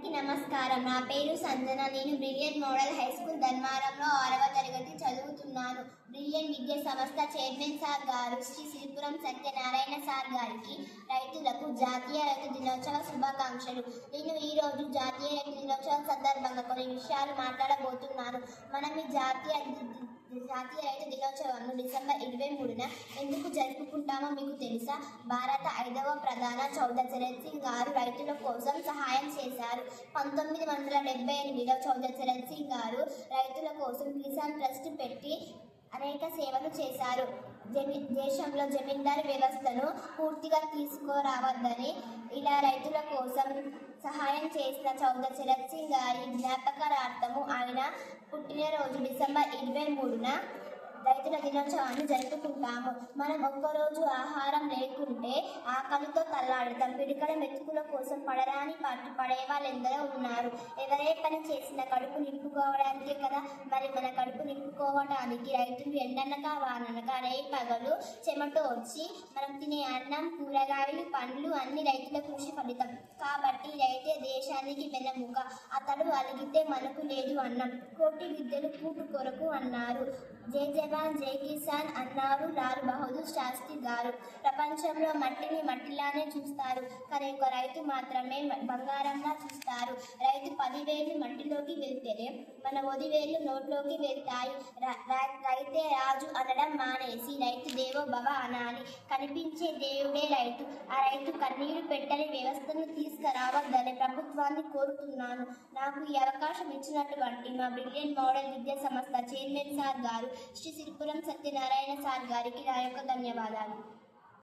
అందరికీ నమస్కారం. నా పేరు సంజన. నేను బ్రిలియంట్ మోడల్ హై స్కూల్ ధర్మారంలో 6వ తరగతి చదువుతున్నాను. బ్రిలియంట్ విద్యా సంస్థ చైర్మన్ సార్ గారు శ్రీ సిరిపురం సత్యనారాయణ సార్ గారికి రైతులకు జాతీయ రైతు దినోత్సవ శుభాకాంక్షలు. నేను ఈరోజు జాతీయ రైతు దినోత్సవం సందర్భంగా కొన్ని విషయాలు మాట్లాడబోతున్నాను. మనం ఈ జాతీయ రైతు దినోత్సవాన్ని డిసెంబర్ 23న ఎందుకు జరుపుకుంటామో మీకు తెలుసా? భారత 5వ ప్రధాన చౌదరి చరణ్ సింగ్ గారు రైతుల కోసం సహాయం చేశారు. 1978లో చౌదరి చరణ్ సింగ్ గారు రైతుల కోసం కిసాన్ ట్రస్ట్ పెట్టి అనేక సేవలు చేశారు. దేశంలో జమీందారు వ్యవస్థను పూర్తిగా తీసుకురావద్దని ఇలా రైతుల కోసం సహాయం చేసిన చౌదరి చరణ్ సింగ్ గారి జ్ఞాపకార్థము ఆయన పుట్టినరోజు డిసెంబర్ 23న రైతుల దినోత్సవాన్ని జరుపుకుంటాము. మనం ఒక్కరోజు ఆహారం లేకుంటే ఆకలితో తల్లాడతాం. పిడికల మెతుకుల కోసం పడరాని పాటు పడే వాళ్ళెందరో ఉన్నారు. ఎవరే పని చేసినా కడుపు నింపుకోవడానికే కదా. మరి మన కడుపు నింపుకోవడానికి రైతులు ఎండనక వాననక రేపగలు చెమట వచ్చి మనం తినే అన్నం, కూరగాయలు, పండ్లు అన్ని రైతుల కృషి ఫలితం. కాబట్టి రైతే దేశానికి వెన్నెముక. అతడు అలిగితే మనకు లేదు అన్నం. కోటి విద్యలు కూటు కొరకు అన్నారు. జై జవాన్ జై కిసాన్ అన్నారు లాల్ బహదూర్ శాస్త్రి గారు. ప్రపంచంలో మట్టిని మట్టిలానే చూస్తారు, కానీ ఒక రైతు మాత్రమే బంగారంగా చూస్తారు. రైతు 10 వేలు మట్టిలోకి వెళ్తేనే మన 10 వేలు నోట్లోకి వెళ్తాయి. రైతే రాజు అనడం మానేసి రైతు దేవో భవ అనాలి. కనిపించే దేవుడే రైతు. ఆ రైతు కన్నీరు పెట్టని వ్యవస్థను తీసుకురావద్దని ప్రభుత్వాన్ని కోరుతున్నాను. నాకు ఈ అవకాశం ఇచ్చినటువంటి మా బ్రిలియంట్ మోడల్ విద్యా సంస్థ చైర్మన్ సార్ గారు శ్రీ సిరిపురం సత్యనారాయణ సార్ గారికి నా యొక్క ధన్యవాదాలు.